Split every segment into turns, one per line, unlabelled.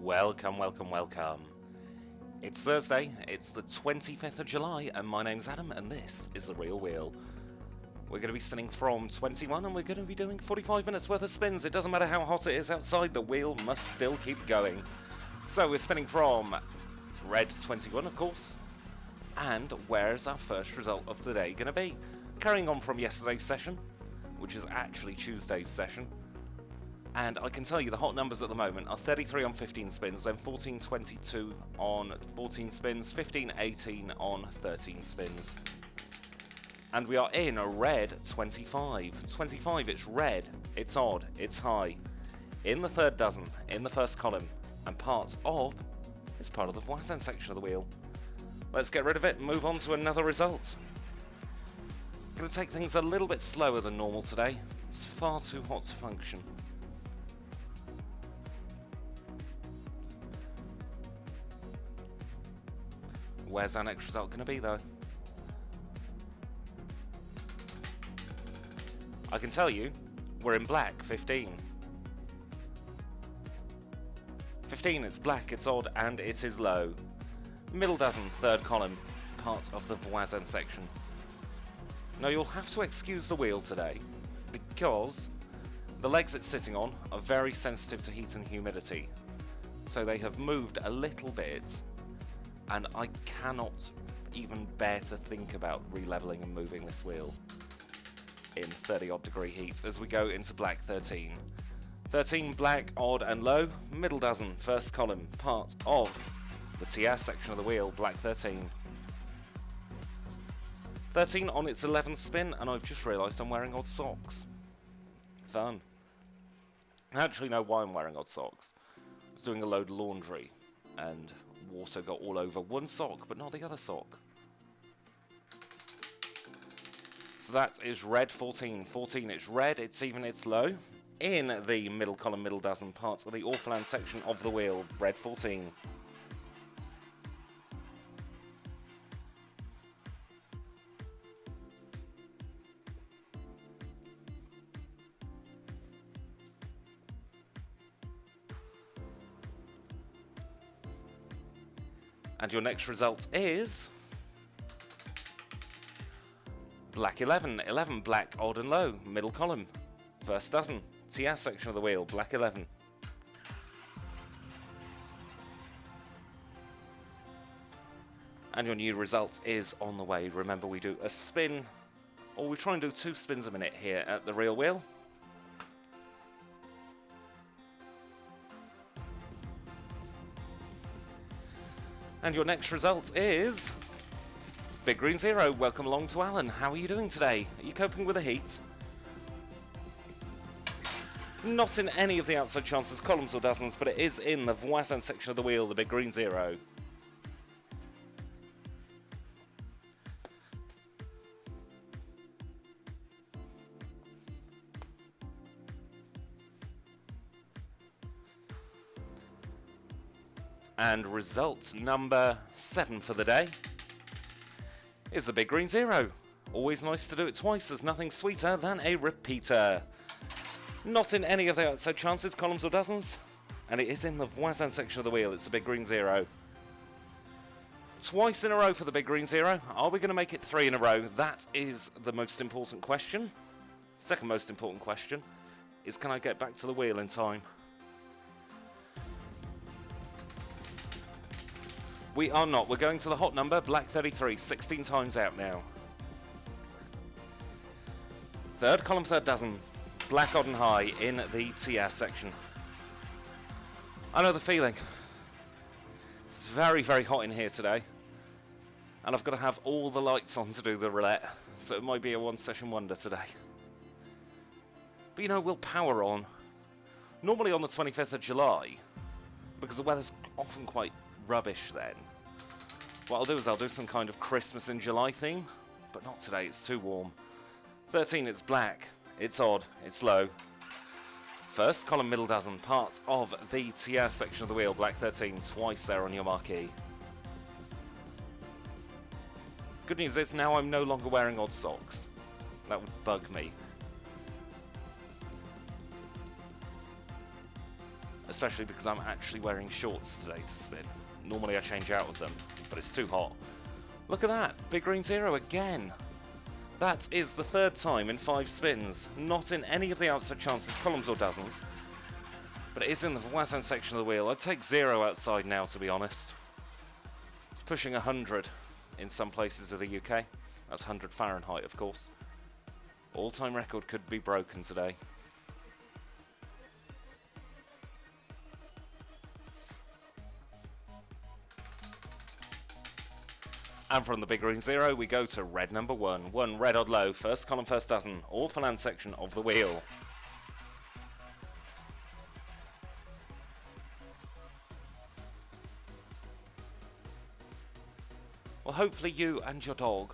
Welcome, welcome, welcome. It's Thursday, it's the 25th of July, and my name's Adam, and this is The Real Wheel. We're going to be spinning from 21, and we're going to be doing 45 minutes worth of spins. It doesn't matter how hot it is outside, the wheel must still keep going. So we're spinning from red 21, of course. And where's our first result of the day going to be? Carrying on from yesterday's session, which is actually Tuesday's session. And I can tell you the hot numbers at the moment are 33 on 15 spins, then 14.22 on 14 spins, 15.18 on 13 spins. And we are in a red 25. 25, it's red, it's odd, it's high. In the third dozen, in the first column, and part of the Voisin section of the wheel. Let's get rid of it and move on to another result. Going to take things a little bit slower than normal today. It's far too hot to function. Where's our next result going to be, though? I can tell you, we're in black, 15. 15, it's black, it's odd, and it is low. Middle dozen, third column, part of the Voisin section. Now you'll have to excuse the wheel today, because the legs it's sitting on are very sensitive to heat and humidity. So they have moved a little bit, and I cannot even bear to think about re-leveling and moving this wheel in 30 odd degree heat as we go into black 13. 13 black, odd and low, middle dozen, first column, part of the TS section of the wheel, black 13. 13 on its 11th spin, and I've just realised I'm wearing odd socks. Fun. I actually know why I'm wearing odd socks. I was doing a load of laundry, and water got all over one sock, but not the other sock. So that is red 14. 14, it's red, it's even, it's low. In the middle column, middle dozen, parts of the Orphaland section of the wheel, red 14. And your next result is black 11. 11 black, odd and low, middle column, first dozen, TS section of the wheel, black 11. And your new result is on the way. Remember, we do a spin, or we try and do 2 spins a minute here at the Real Wheel. And your next result is Big Green Zero. Welcome along to Alan. How are you doing today? Are you coping with the heat? Not in any of the outside chances, columns or dozens, but it is in the Voisin section of the wheel, the Big Green Zero. And result number 7 for the day is the Big Green Zero. Always nice to do it twice, there's nothing sweeter than a repeater. Not in any of the outside chances, columns or dozens, and it is in the Voisin section of the wheel, it's the Big Green Zero. Twice in a row for the Big Green Zero. Are we going to make it 3 in a row? That is the most important question. Second most important question is, can I get back to the wheel in time? We are not. We're going to the hot number, black 33, 16 times out now. Third column, third dozen, black, odd and high in the TS section. I know the feeling. It's very, very hot in here today. And I've got to have all the lights on to do the roulette, so it might be a one-session wonder today. But you know, we'll power on. Normally on the 25th of July, because the weather's often quite rubbish then. What I'll do is I'll do some kind of Christmas in July theme, but not today, it's too warm. 13, it's black, it's odd, it's low. First column, middle dozen, part of the TS section of the wheel, black 13, twice there on your marquee. Good news is now I'm no longer wearing odd socks. That would bug me. especially because I'm actually wearing shorts today to spin. Normally I change out of them, but it's too hot. Look at that, big green zero again. That is the third time in 5 spins, not in any of the outside chances, columns or dozens, but it is in the Wazan section of the wheel. I'd take 0 outside now, to be honest. It's pushing 100 in some places of the UK. That's 100 Fahrenheit, of course. All-time record could be broken today. And from the big green zero, we go to red number 1. 1 red odd low, first column, first dozen, all for land section of the wheel. Well, hopefully you and your dog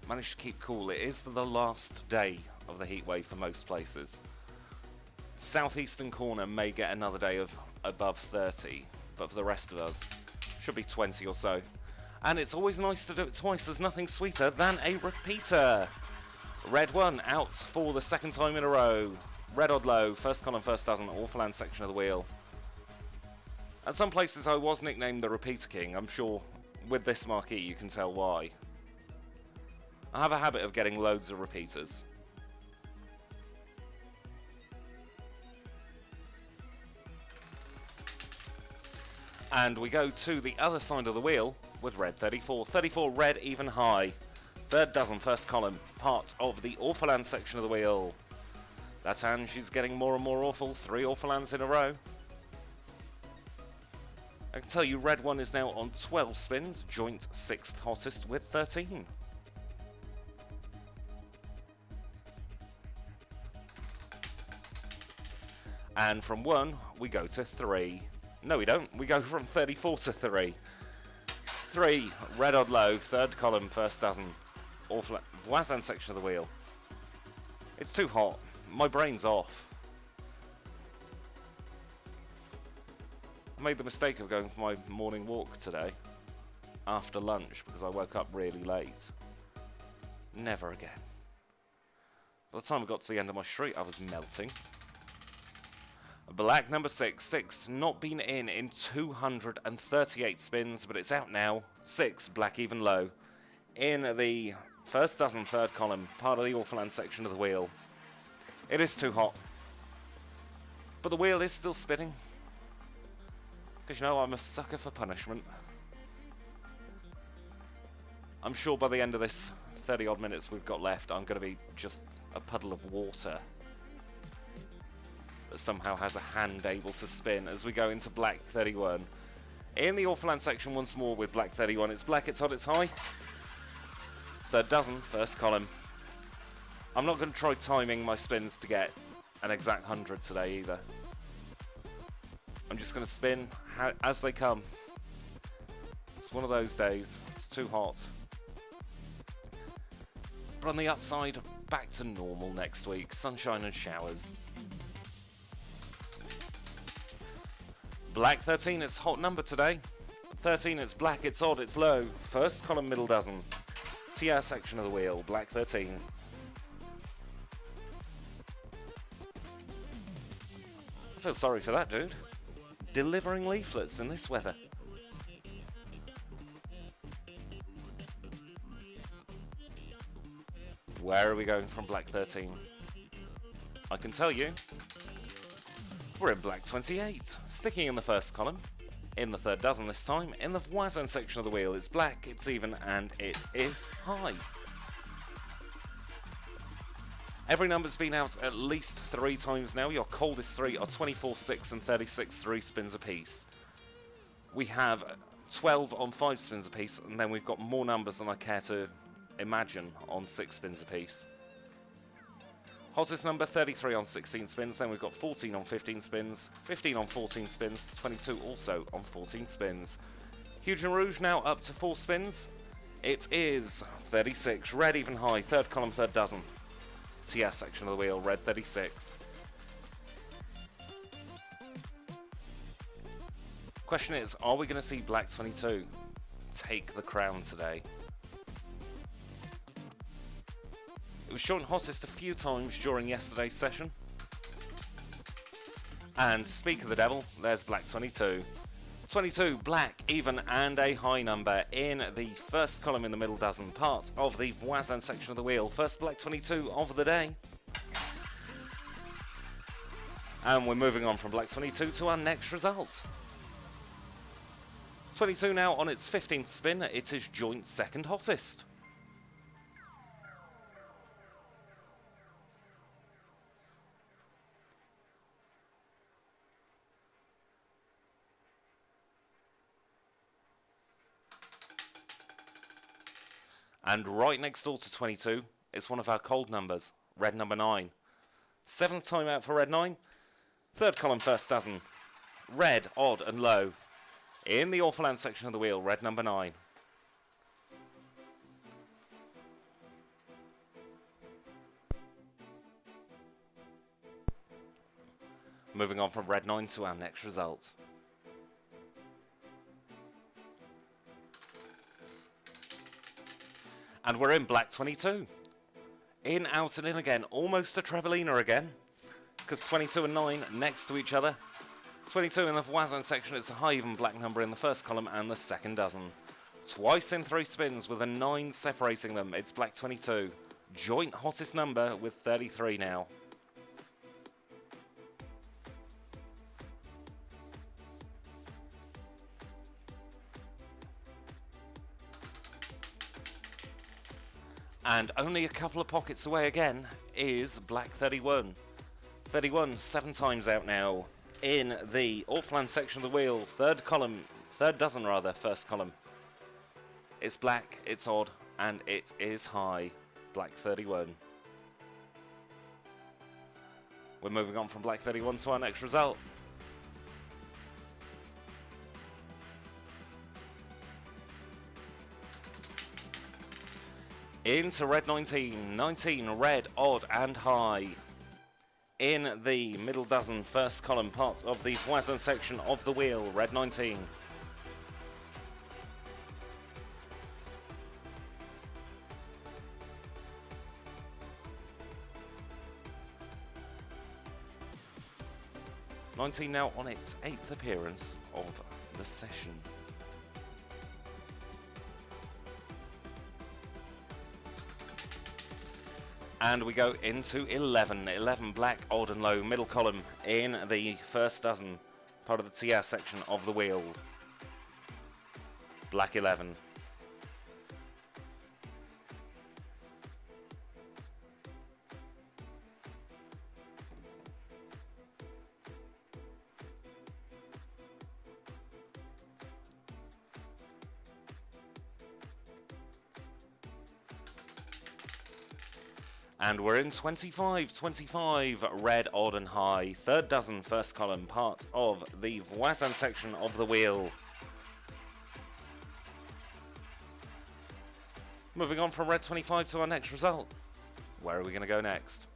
manage to keep cool. It is the last day of the heat wave for most places. Southeastern corner may get another day of above 30, but for the rest of us, should be 20 or so. And it's always nice to do it twice. There's nothing sweeter than a repeater. Red 1 out for the second time in a row. Red odd low, first column, first dozen, all for land section of the wheel. At some places I was nicknamed the Repeater King. I'm sure with this marquee you can tell why. I have a habit of getting loads of repeaters. And we go to the other side of the wheel with red 34. 34 red even high. Third dozen, first column, part of the Awful Land section of the wheel. That hand, she's getting more and more awful. 3 Awful Lands in a row. I can tell you red 1 is now on 12 spins, joint 6th hottest with 13. And from 1, we go to 3. No, we don't. We go from 34 to 3. 3, red odd low, third column, first dozen. Awful Wazan section of the wheel. It's too hot. My brain's off. I made the mistake of going for my morning walk today after lunch because I woke up really late. Never again. By the time I got to the end of my street, I was melting. Black number 6. 6 not been in 238 spins, but it's out now. 6 black even low in the first dozen, third column, part of the Awful Land section of the wheel. It is too hot, but the wheel is still spinning because you know I'm a sucker for punishment. I'm sure by the end of this 30 odd minutes we've got left, I'm going to be just a puddle of water that somehow has a hand able to spin as we go into black 31. In the Awful Land section once more with black 31. It's black, it's hot, it's high. Third dozen, first column. I'm not going to try timing my spins to get an exact 100 today either. I'm just going to spin as they come. It's one of those days. It's too hot. But on the upside, back to normal next week. Sunshine and showers. Black 13, it's hot number today. 13, it's black, it's odd, it's low. First column, middle dozen. TR section of the wheel, black 13. I feel sorry for that dude. Delivering leaflets in this weather. Where are we going from black 13? I can tell you. We're in black 28, sticking in the first column, in the third dozen this time. In the Wazan section of the wheel, it's black, it's even, and it is high. Every number's been out at least 3 times now. Your coldest 3 are 24, 6 and 36, 3 spins apiece. We have 12 on 5 spins apiece, and then we've got more numbers than I care to imagine on 6 spins apiece. Hottest number, 33 on 16 spins, then we've got 14 on 15 spins, 15 on 14 spins, 22 also on 14 spins. Huge and Rouge now up to 4 spins. It is 36, red even high, third column, third dozen. TS section of the wheel, red 36. Question is, are we going to see black 22 take the crown today? It was joint hottest a few times during yesterday's session. And speak of the devil, there's black 22. 22, black, even, and a high number in the first column in the middle dozen, part of the Voisin section of the wheel. First black 22 of the day. And we're moving on from black 22 to our next result. 22 now on its 15th spin, it is joint second hottest. And right next door to 22 is one of our cold numbers, red number 9. 7th time out for red 9. Third column, first dozen. Red, odd and low. In the Orphaland section of the wheel, red number 9. Moving on from red 9 to our next result. And we're in black 22. In, out and in again. Almost a Trevelina again. Because 22 and 9 next to each other. 22 in the Voisin section, it's a high even black number in the first column and the second dozen. Twice in 3 spins with a 9 separating them. It's black 22. Joint hottest number with 33 now. And only a couple of pockets away again is black 31. 31, 7 times out now in the Orphaland section of the wheel. Third dozen rather, first column. It's black, it's odd, and it is high. Black 31. We're moving on from black 31 to our next result. Into red 19. 19, red, odd, and high. In the middle dozen, first column, part of the Voisin section of the wheel, red 19. '19 now on its 8th appearance of the session. And we go into 11. 11 black, odd and low, middle column in the first dozen, part of the TR section of the wheel. Black 11. And we're in 25, 25, red, odd and high. Third dozen, first column, part of the Voisin section of the wheel. Moving on from red 25 to our next result. Where are we going to go next?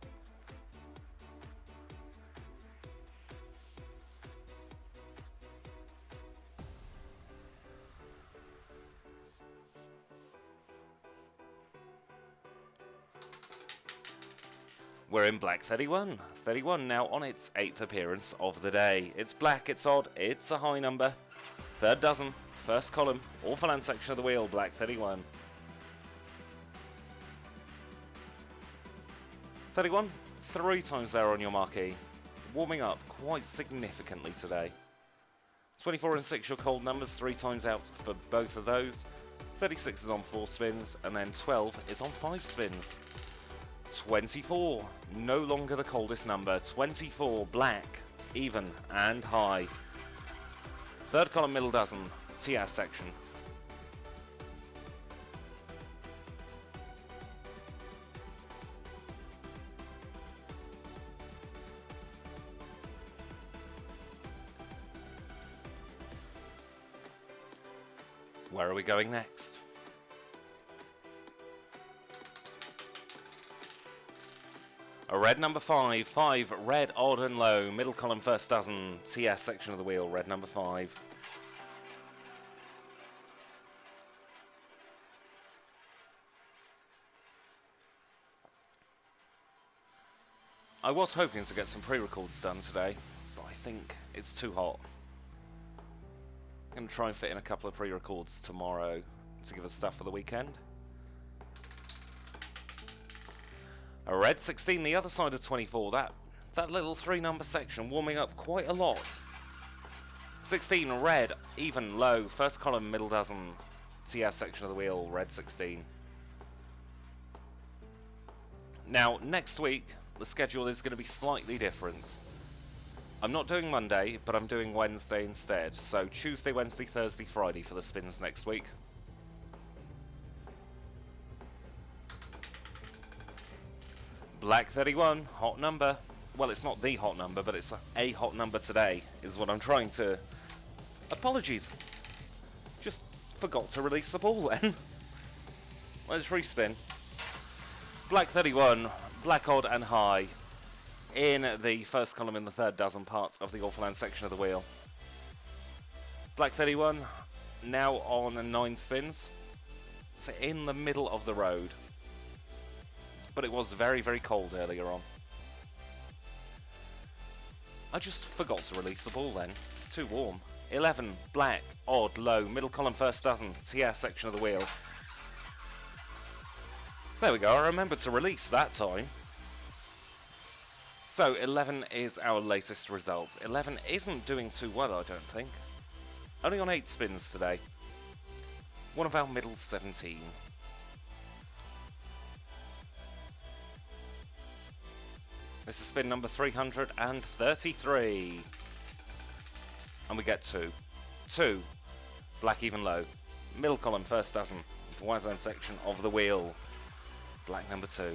We're in black 31. 31 now on its 8th appearance of the day. It's black, it's odd, it's a high number. Third dozen, first column, Orphaland section of the wheel, black 31. 31, 3 times there on your marquee. Warming up quite significantly today. 24 and 6 your cold numbers, 3 times out for both of those. 36 is on 4 spins, and then 12 is on 5 spins. 24, no longer the coldest number. 24, black, even, and high. Third column, middle dozen, TR section. Where are we going next? A red number 5, 5, red, odd and low, middle column, first dozen, TS section of the wheel, red number 5. I was hoping to get some pre-records done today, but I think it's too hot. I'm going to try and fit in a couple of pre-records tomorrow to give us stuff for the weekend. A red 16, the other side of 24. That little 3-number section warming up quite a lot. 16, red, even, low. First column, middle dozen. TS section of the wheel, red 16. Now, next week, the schedule is going to be slightly different. I'm not doing Monday, but I'm doing Wednesday instead. So Tuesday, Wednesday, Thursday, Friday for the spins next week. Black 31, hot number. Well, it's not the hot number, but it's a hot number today, is what I'm trying to... Apologies. Just forgot to release the ball then. Let's respin. Black 31, black odd and high. In the first column in the third dozen parts of the Orphaland section of the wheel. Black 31, now on 9 spins. So in the middle of the road. But it was very, very cold earlier on. I just forgot to release the ball then. It's too warm. 11, black, odd, low, middle column first dozen, TS section of the wheel. There we go, I remembered to release that time. So 11 is our latest result. 11 isn't doing too well, I don't think. Only on 8 spins today. One of our middle 17. This is spin number 333. And we get 2. 2. Black even low. Middle column first dozen. Voisin section of the wheel. Black number 2.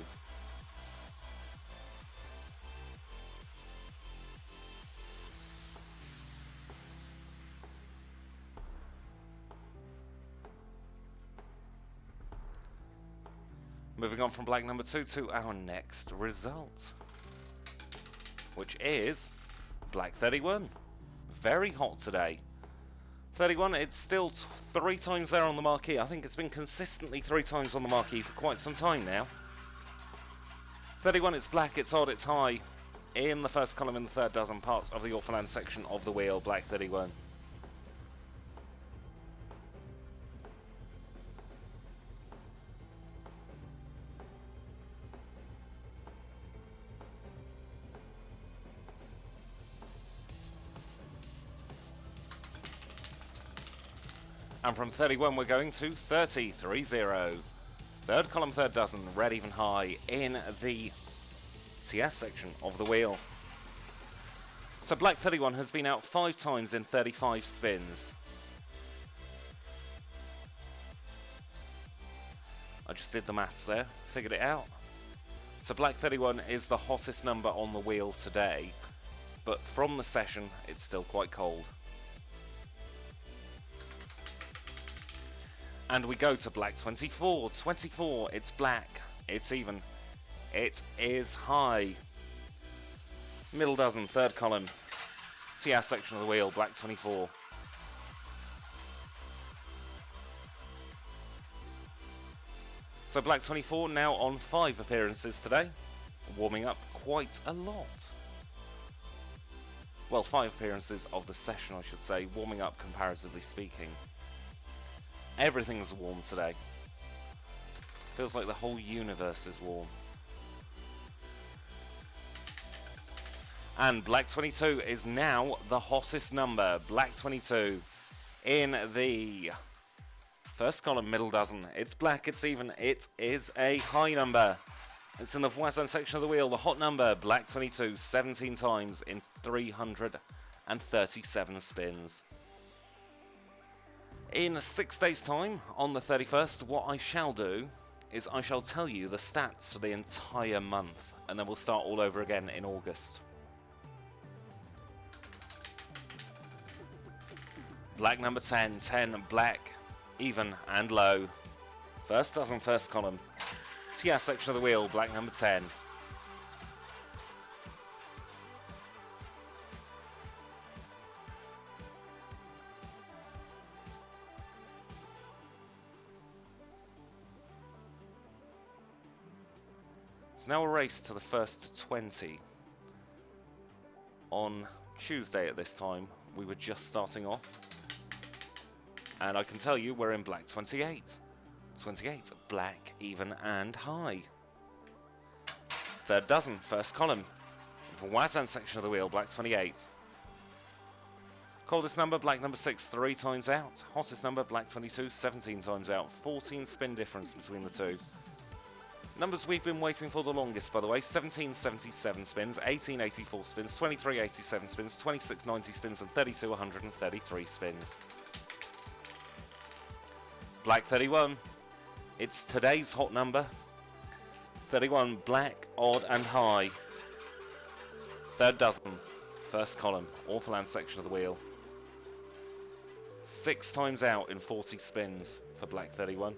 Moving on from black number 2 to our next result, which is black 31. Very hot today. 31, it's still 3 times there on the marquee. I think it's been consistently 3 times on the marquee for quite some time now. 31, it's black, it's odd, it's high. In the first column in the third dozen parts of the Orphaland section of the wheel, black 31. And from 31 we're going to 30, 3-0. Third column, third dozen, red even high in the TS section of the wheel. So black 31 has been out 5 times in 35 spins. I just did the maths there, figured it out. So black 31 is the hottest number on the wheel today, but from the session it's still quite cold. And we go to black 24. 24, it's black, it's even, it is high. Middle dozen, third column, TS section of the wheel, black 24. So black 24 now on 5 appearances today, warming up quite a lot. Well, 5 appearances of the session, I should say, warming up comparatively speaking. Everything's warm today. Feels like the whole universe is warm. And black 22 is now the hottest number. Black 22 in the first column, middle dozen. It's black, it's even, it is a high number. It's in the Voisin section of the wheel, the hot number, black 22, 17 times in 337 spins. In 6 days' time, on the 31st, what I shall do is I shall tell you the stats for the entire month, and then we'll start all over again in August. Black number 10, 10, black, even and low. First dozen, first column. TS section of the wheel, black number 10. It's now a race to the first 20 on Tuesday at this time. We were just starting off. And I can tell you we're in black 28. 28, black, even and high. Third dozen, first column. Voisin section of the wheel, black 28. Coldest number, black number 6, 3 times out. Hottest number, black 22, 17 times out. 14 spin difference between the two. Numbers we've been waiting for the longest, by the way. 1777 spins, 1884 spins, 2387 spins, 2690 spins, and 3233 spins. Black 31. It's today's hot number. 31, black, odd, and high. Third dozen, first column, awful land section of the wheel. 6 times out in 40 spins for black 31.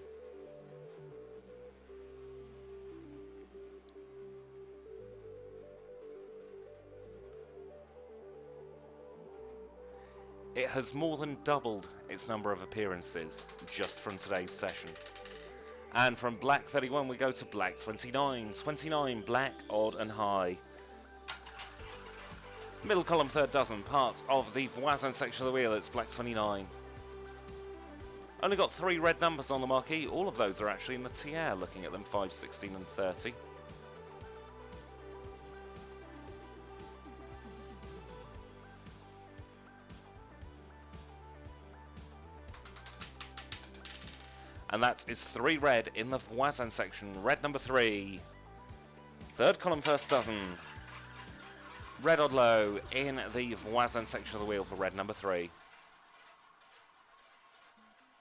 It has more than doubled its number of appearances just from today's session. And from black 31 we go to black 29. 29, black, odd and high. Middle column, third dozen, parts of the Voisin section of the wheel, it's black 29. Only got 3 red numbers on the marquee, all of those are actually in the tiers, looking at them, 5, 16 and 30. And that is 3 red in the Voisin section. Red number 3. Third column, first dozen. Red odd low in the Voisin section of the wheel for red number 3.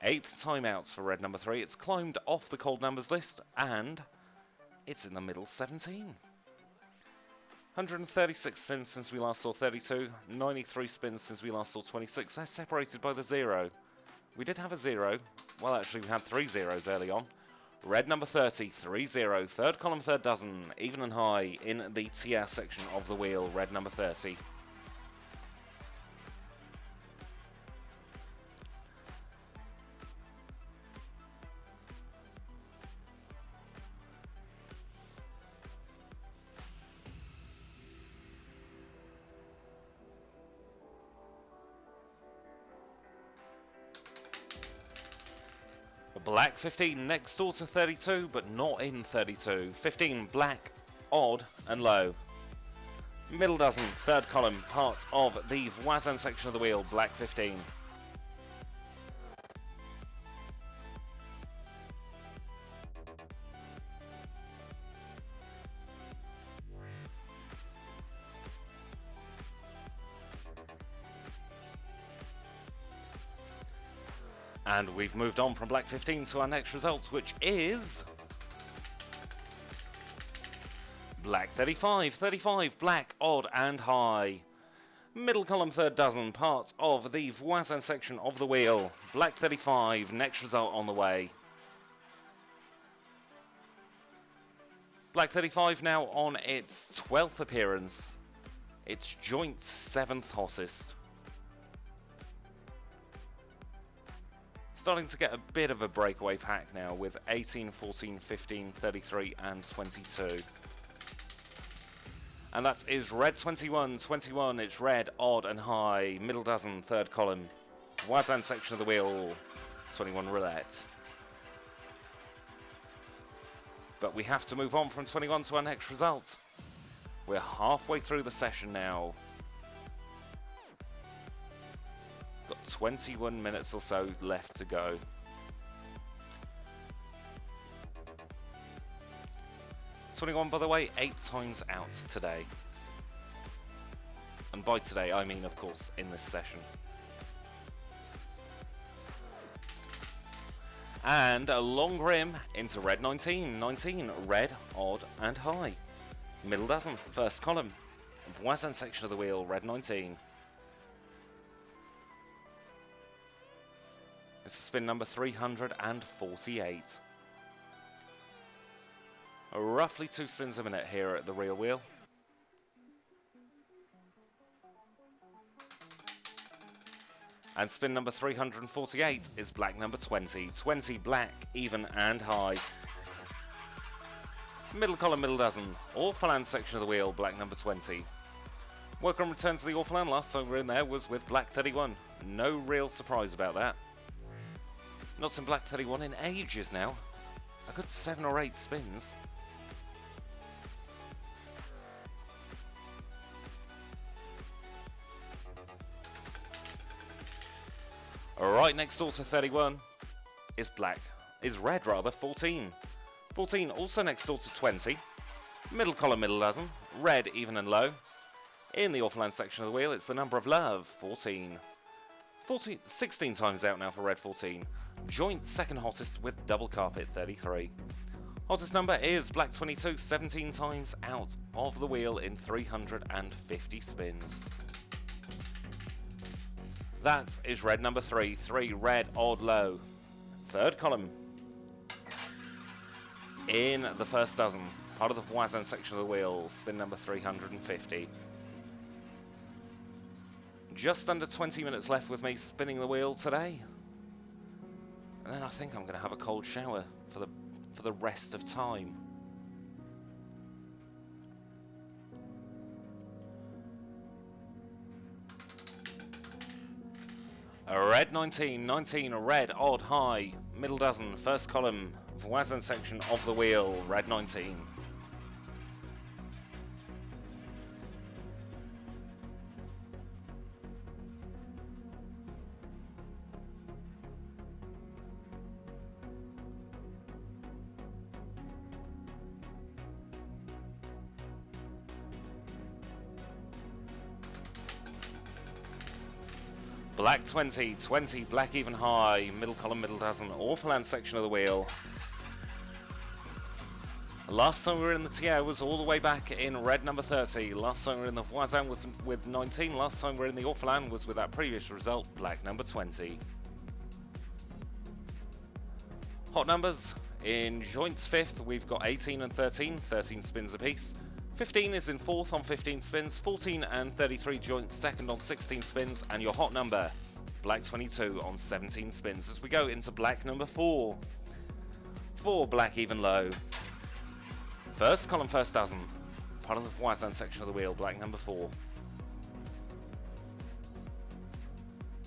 8th timeouts for red number 3. It's climbed off the cold numbers list and it's in the middle 17. 136 spins since we last saw 32. 93 spins since we last saw 26. They're separated by the 0. We did have a 0. Well, actually, we had 3 zeros early on. Red number 30, 3-0. Third column, third dozen, even and high in the tier section of the wheel. Red number 30. Black 15 next door to 32, but not in 32. 15 black, odd and low. Middle dozen, third column, part of the Voisin section of the wheel, black 15. And we've moved on from black 15 to our next result, which is black 35. 35, black, odd and high. Middle column, third dozen, parts of the Voisin section of the wheel. Black 35, next result on the way. Black 35 now on its 12th appearance. Its joint 7th hottest. Starting to get a bit of a breakaway pack now with 18, 14, 15, 33 and 22. And that is red 21. 21, it's red, odd and high. Middle dozen, third column. Voisin section of the wheel, 21 roulette. But we have to move on from 21 to our next result. We're halfway through the session now. Got 21 minutes or so left to go. By the way, 8 times out today. And by today, I mean, of course, in this session. And a long rim into red 19. 19, red, odd and high. Middle dozen, first column. Voisin section of the wheel, red 19. This is spin number 348. Roughly 2 spins a minute here at the real wheel. And spin number 348 is black number 20. 20 black, even and high. Middle column, middle dozen. All land section of the wheel, black number 20. Welcome return to the Awful Land. Last time we were in there was with Black 31. No real surprise about that. Not seen Black 31 in ages now. A good 7 or 8 spins. Right next door to 31 is red rather, 14. 14 also next door to 20. Middle column, middle dozen. Red, even and low. In the Awful Land section of the wheel, it's the number of love, 14. 16 times out now for red 14. Joint second hottest with double carpet, 33. Hottest number is black 22, 17 times out of the wheel in 350 spins. That is red number 3, 3 red odd low. Third column. In the first dozen, part of the Voisin section of the wheel, spin number 350. Just under 20 minutes left with me spinning the wheel today. And then I think I'm going to have a cold shower for the rest of time. A red 19, 19, red odd high, middle dozen, first column, Voisin section of the wheel, red 19. Black 20, 20, black even high, middle column, middle dozen, Awful Land section of the wheel. Last time we were in the TO was all the way back in red number 30. Last time we were in the Voisin was with 19. Last time we were in the Awful Land was with that previous result, black number 20. Hot numbers. In joints 5th, we've got 18 and 13, 13 spins apiece. 15 is in 4th on 15 spins, 14 and 33 joints 2nd on 16 spins, and your hot number, black 22 on 17 spins. As we go into black number 4. 4 black even low. First column, first dozen. Part of the Voisin section of the wheel, black number 4.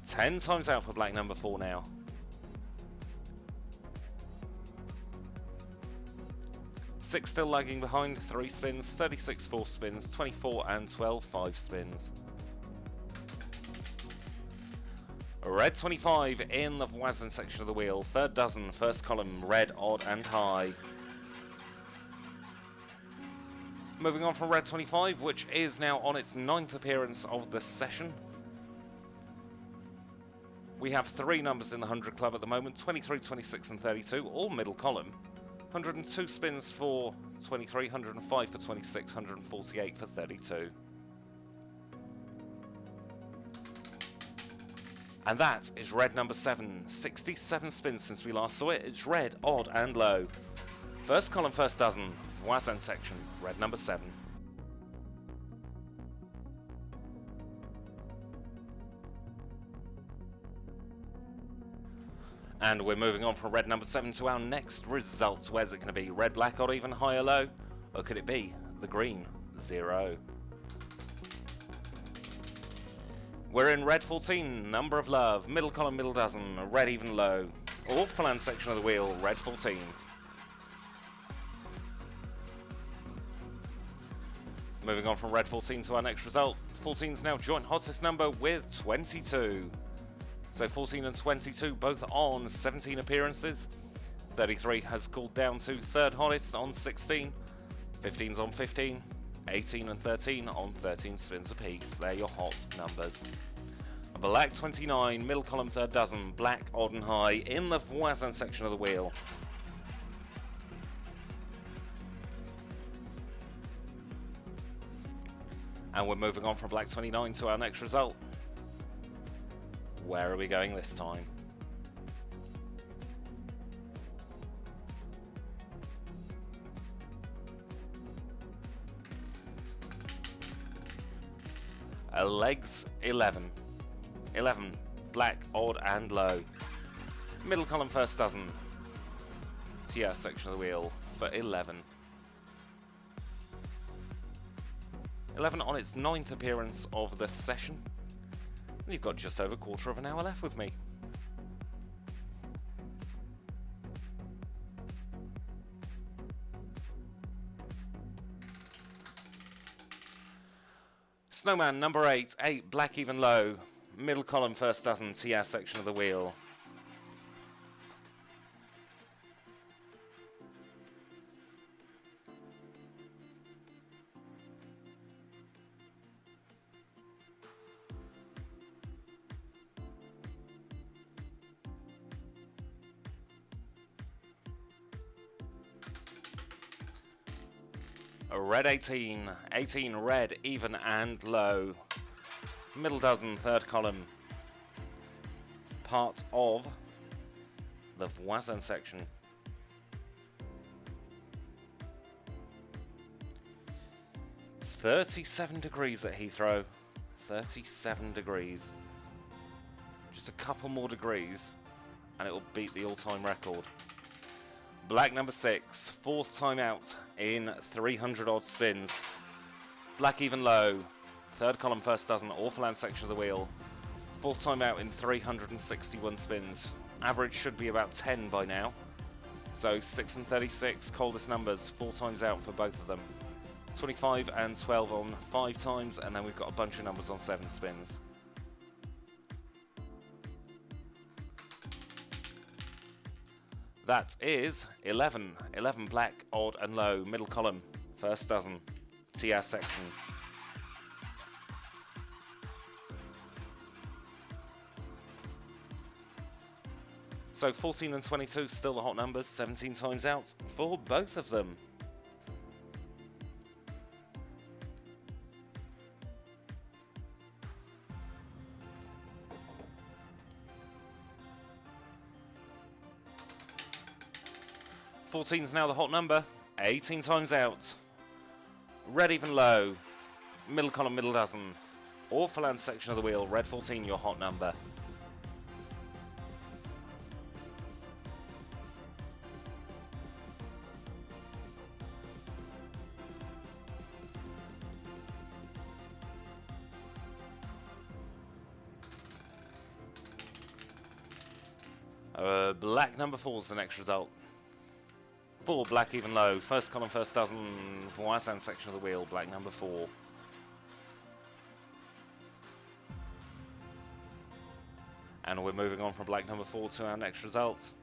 10 times out for black number 4 now. 6 still lagging behind, 3 spins, 36 4 spins, 24 and 12 5 spins. Red 25 in the Voisin section of the wheel, third dozen, first column, red odd and high. Moving on from red 25, which is now on its 9th appearance of the session. We have 3 numbers in the 100 club at the moment, 23, 26 and 32, all middle column. 102 spins for 23, 105 for 26, 148 for 32. And that is red number 7. 67 spins since we last saw it. It's red, odd and low. First column, first dozen, Voisin section, red number 7. And we're moving on from red number 7 to our next result. Where's it going to be? Red, black, odd, even, high or low? Or could it be the green 0? We're in red 14, number of love, middle column, middle dozen, red, even, low. Awful Land section of the wheel, red 14. Moving on from red 14 to our next result. 14 is now joint hottest number with 22. So 14 and 22 both on 17 appearances. 33 has cooled down to third hottest on 16. 15's on 15. 18 and 13 on 13 spins apiece. They're your hot numbers. Black 29, middle column, third dozen. Black, odd and high in the Voisin section of the wheel. And we're moving on from black 29 to our next result. Where are we going this time? Legs 11. 11, black, odd and low. Middle column, first dozen. TR section of the wheel for 11. 11 on its 9th appearance of the session. And you've got just over a quarter of an hour left with me. Snowman number 8, 8 black even low, middle column first dozen, TS section of the wheel. Red 18, 18 red, even and low. Middle dozen, third column. Part of the Voisin section. .37 degrees at Heathrow. 37 degrees. Just a couple more degrees and it will beat the all-time record. Black number 6, fourth time out in 300 odd spins. Black even low, third column first dozen, Orphaland section of the wheel. Fourth time out in 361 spins. Average should be about 10 by now. So 6 and 36, coldest numbers, 4 times out for both of them. 25 and 12 on 5 times, and then we've got a bunch of numbers on 7 spins. That is 11. 11 black, odd and low, middle column, first dozen, TS section. So 14 and 22, still the hot numbers, 17 times out for both of them. Fourteen's now the hot number, 18 times out. Red even low, middle column, middle dozen. Orphaland section of the wheel, red 14, your hot number. Black number 4 is the next result. 4 black even low, first column, first dozen, Voisin section of the wheel, black number 4. And we're moving on from black number 4 to our next result.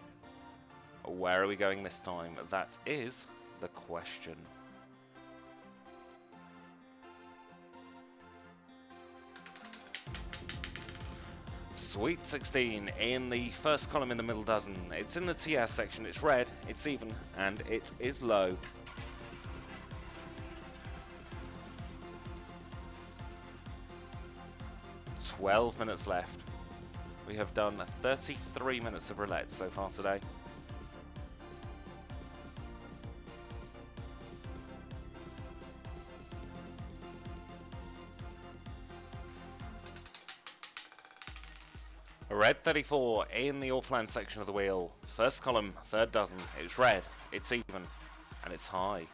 Where are we going this time? That is the question. Sweet 16 in the first column in the middle dozen. It's in the TS section, it's red, it's even, and it is low. "12 minutes left. We have done 33 minutes of roulette so far today. Red 34 in the Orphaland section of the wheel. First column, third dozen. It's red, it's even, and it's high.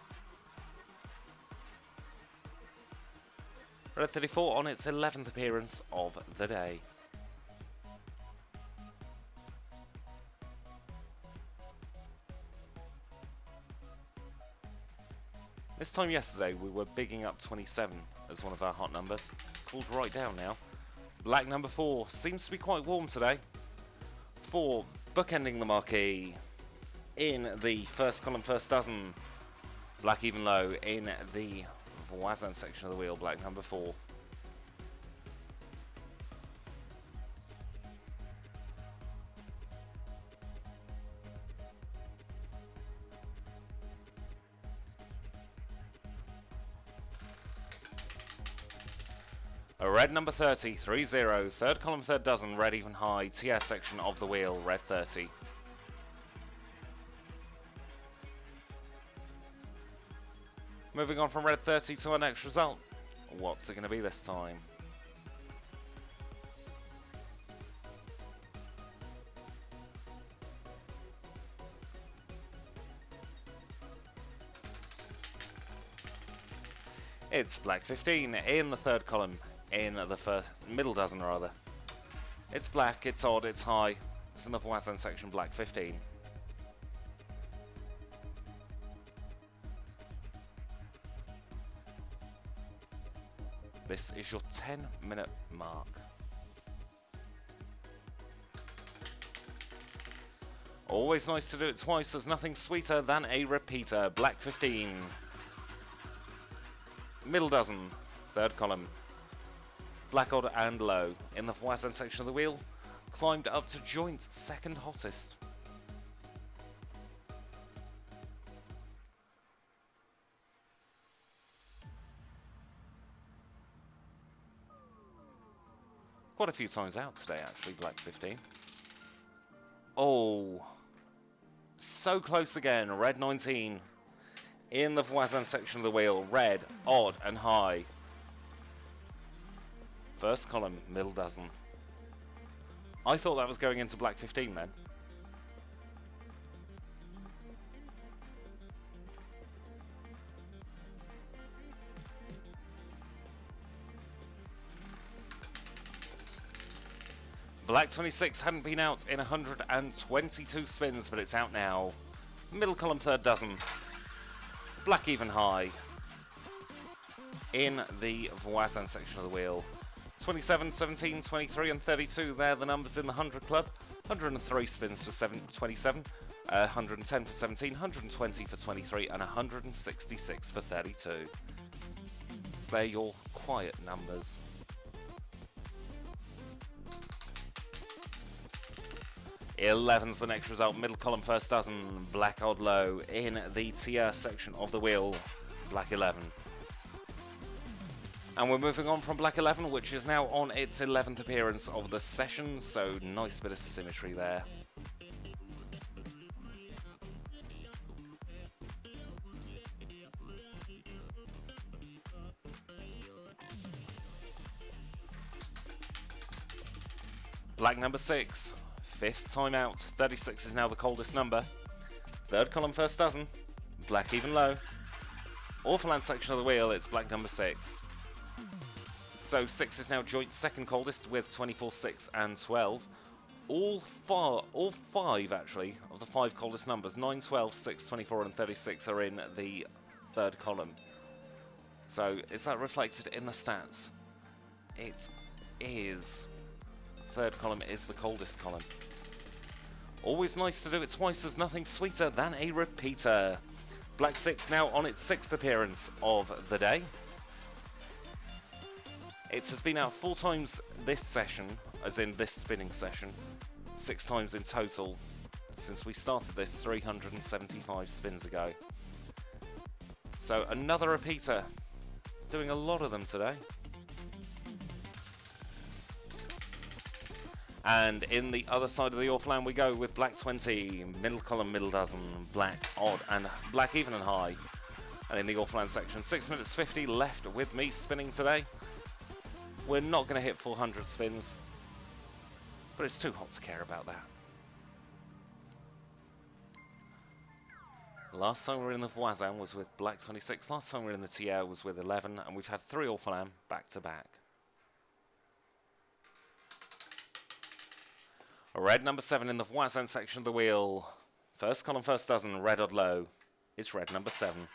Red 34 on its 11th appearance of the day. This time yesterday we were bigging up 27 as one of our hot numbers. It's cooled right down now. Black number 4 seems to be quite warm today. 4 bookending the marquee in the first column, first dozen. Black even low in the Voisin section of the wheel, black number 4. A red number 30, 3-0, third column, third dozen, red even high, TS section of the wheel, red 30. Moving on from red 30 to our next result. What's it going to be this time? It's black 15 in the third column, in the middle dozen rather. It's black, it's odd, it's high. It's in the Voisin section, black 15. This is your 10-minute mark. Always nice to do it twice, there's nothing sweeter than a repeater. Black 15. Middle dozen, third column. Black odd and low. In the Voisin section of the wheel, climbed up to joint second hottest. Quite a few times out today actually, black 15. Oh, so close again, red 19. In the Voisin section of the wheel, red, odd and high. First column, middle dozen. I thought that was going into black 15 then. Black 26 hadn't been out in 122 spins, but it's out now. Middle column, third dozen. Black even high. In the Voisin section of the wheel. 27, 17, 23 and 32, they're the numbers in the 100 club. 103 spins for 27, 110 for 17, 120 for 23 and 166 for 32. So they're your quiet numbers. Eleven's the next result, middle column, first dozen, black odd low in the tier section of the wheel, black 11. And we're moving on from black 11, which is now on its 11th appearance of the session, so nice bit of symmetry there. Black number 6. Fifth time out, 36 is now the coldest number. Third column, first dozen, black even low. Orphaland section of the wheel, it's black number 6. So 6 is now joint second coldest with 24, 6 and 12. All five actually, of the 5 coldest numbers, 9, 12, 6, 24 and 36 are in the third column. So is that reflected in the stats? It is. Third column is the coldest column. Always nice to do it twice, there's nothing sweeter than a repeater. Black 6 now on its 6th appearance of the day. It has been out 4 times this session, as in this spinning session. 6 times in total since we started this 375 spins ago. So another repeater, doing a lot of them today. And in the other side of the Orphaland we go with black 20, middle column, middle dozen, black odd and black even and high. And in the Orphaland section, 6 minutes 50 left with me spinning today. We're not going to hit 400 spins, but it's too hot to care about that. Last time we were in the Voisin was with black 26, last time we were in the Tier was with 11, and we've had 3 Orphaland back to back. Red number 7 in the Voisin section of the wheel. First column, first dozen, red odd low. It's red number 7.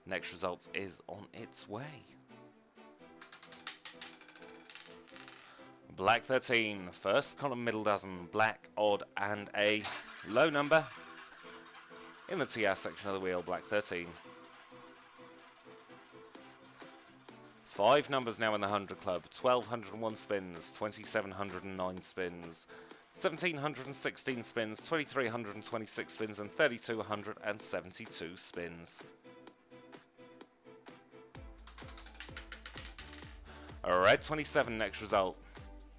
Next result is on its way. Black 13, first column, middle dozen, black, odd, and a low number. In the TR section of the wheel, black 13. 5 numbers now in the 100 club, 1,201 spins, 2,709 spins, 1,716 spins, 2,326 spins, and 3,272 spins. A red 27, next result.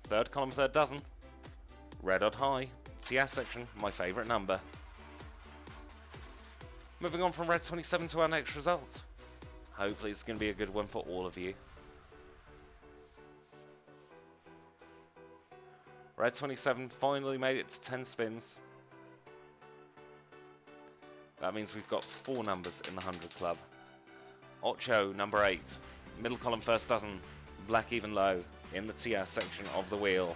Third column, third dozen. Red odd high. TR section, my favourite number. Moving on from red 27 to our next result. Hopefully it's going to be a good one for all of you. Red 27 finally made it to 10 spins. That means we've got 4 numbers in the 100 club. Ocho, number 8. Middle column first dozen. Black even low in the TR section of the wheel.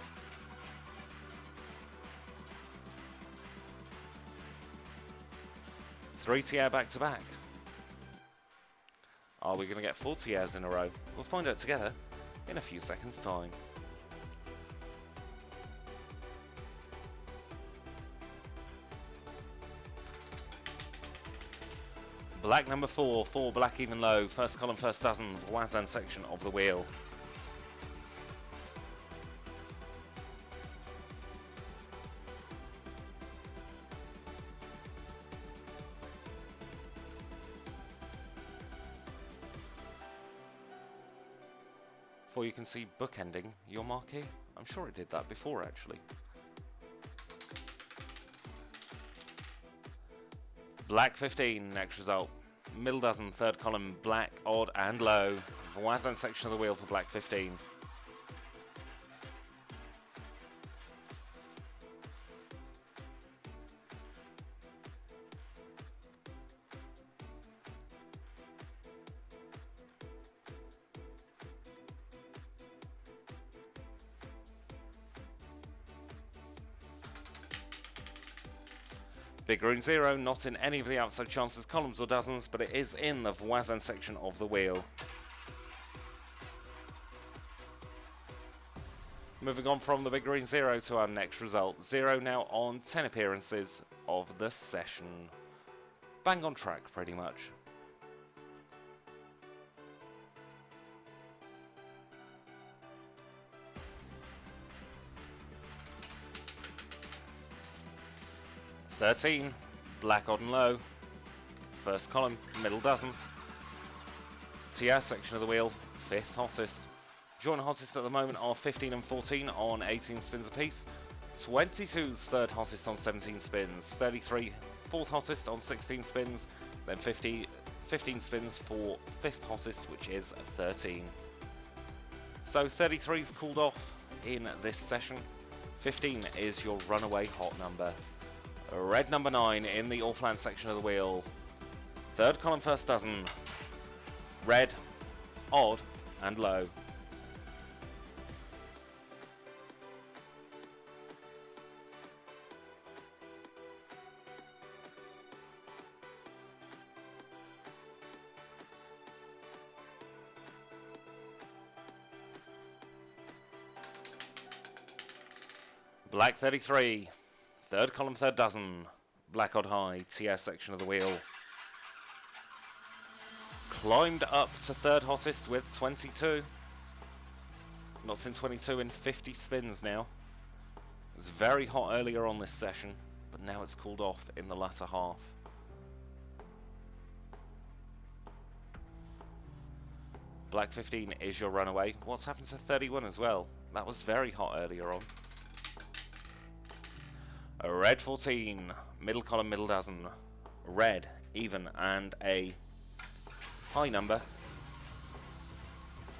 Three TR back to back. Are we going to get 4 TRs in a row? We'll find out together in a few seconds' time. Black number 4, 4 black even low, first column first dozen, Voisin section of the wheel. Before you can see bookending your marquee. I'm sure it did that before actually. Black 15, next result. Middle dozen, third column, black, odd and low. Voisin section of the wheel for black 15. Big green 0, not in any of the outside chances, columns or dozens, but it is in the Voisin section of the wheel. Moving on from the big green 0 to our next result. 0 now on 10 appearances of the session. Bang on track, pretty much. $13, black odd and low, first column, middle dozen, TR section of the wheel, 5th hottest. Joint hottest at the moment are 15 and 14 on 18 spins apiece, 22's third hottest on 17 spins, 33 4th hottest on 16 spins, then 15 spins for 5th hottest, which is 13. So 33's cooled off in this session, 15 is your runaway hot number. Red number 9 in the offline section of the wheel. Third column first dozen. Red, odd and low. Black 33. Third column, third dozen. Black odd high, TS section of the wheel. Climbed up to third hottest with 22. Not seen 22 in 50 spins now. It was very hot earlier on this session, but now it's cooled off in the latter half. Black 15 is your runaway. What's happened to 31 as well? That was very hot earlier on. A red 14, middle column, middle dozen, red, even, and a high number,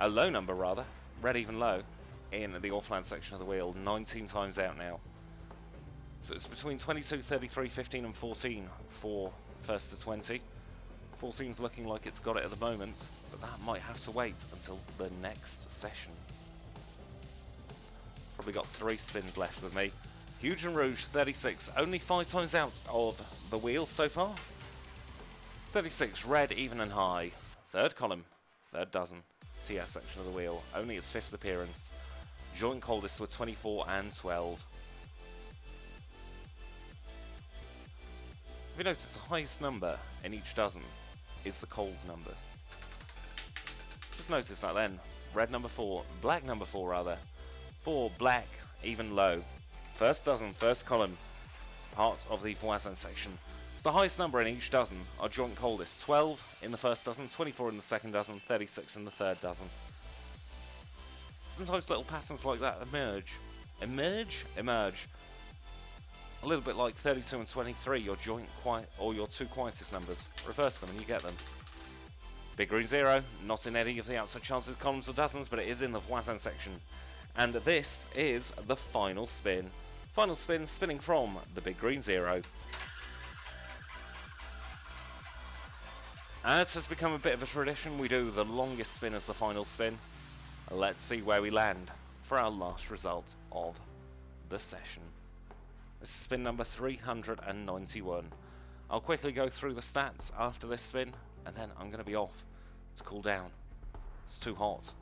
a low number rather, red, even, low, in the offline section of the wheel, 19 times out now. So it's between 22, 33, 15 and 14 for first to 20. 14's looking like it's got it at the moment, but that might have to wait until the next session. Probably got 3 spins left with me. Huge and Rouge, 36, only 5 times out of the wheel so far. 36, red, even and high. Third column, third dozen. TS section of the wheel, only its 5th appearance. Joint coldest with 24 and 12. If you notice, the highest number in each dozen is the cold number. Just notice that then. Red number 4, black number 4 rather. 4, black, even low. First dozen, first column, part of the Voisin section. It's the highest number in each dozen, our joint coldest. 12 in the first dozen, 24 in the second dozen, 36 in the third dozen. Sometimes little patterns like that emerge. Emerge. A little bit like 32 and 23, your joint quiet, or your 2 quietest numbers. Reverse them and you get them. Big green 0, not in any of the outside chances, columns or dozens, but it is in the voisin section. And this is the final spin. Final spin, spinning from the big green 0. As has become a bit of a tradition, we do the longest spin as the final spin. Let's see where we land for our last result of the session. This is spin number 391. I'll quickly go through the stats after this spin, and then I'm going to be off to cool down. It's too hot.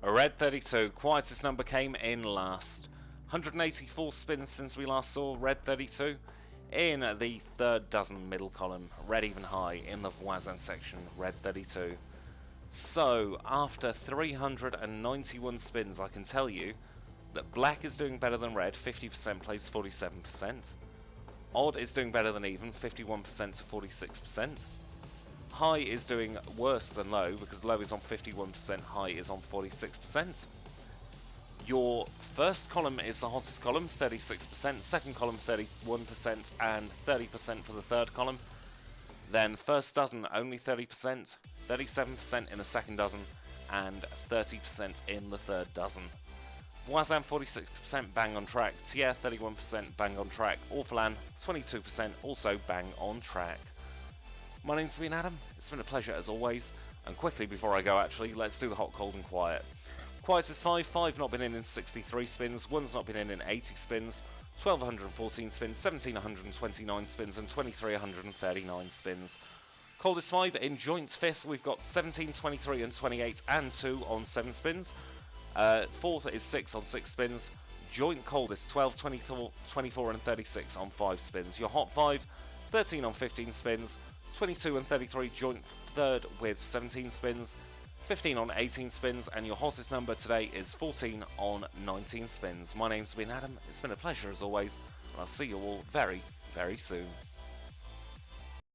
A red 32, quietest number came in last. 184 spins since we last saw red 32. In the third dozen middle column, red even high. In the voisin section, red 32. So, after 391 spins, I can tell you that black is doing better than red, 50% plays 47%. Odd is doing better than even, 51% to 46%. High is doing worse than low, because low is on 51%, high is on 46%. Your first column is the hottest column, 36%, second column 31%, and 30% for the third column. Then first dozen only 30%, 37% in the second dozen, and 30% in the third dozen. Voisin 46% bang on track, Tier 31% bang on track, Orphelan 22% also bang on track. My name's been Adam, it's been a pleasure as always, and quickly before I go actually, let's do the hot, cold and quiet. Quiet is 5 not been in 63 spins, 1's not been in 80 spins, 1214 spins, 1729 spins and 2339 spins. Cold is 5 in joint 5th, we've got 17, 23 and 28 and 2 on 7 spins. 4th is 6 on 6 spins. Joint cold is 12, 24 and 36 on 5 spins. Your hot 5, 13 on 15 spins, 22 and 33 joint 3rd with 17 spins, 15 on 18 spins, and your hottest number today is 14 on 19 spins. My name's been Adam, it's been a pleasure as always, and I'll see you all very, very soon.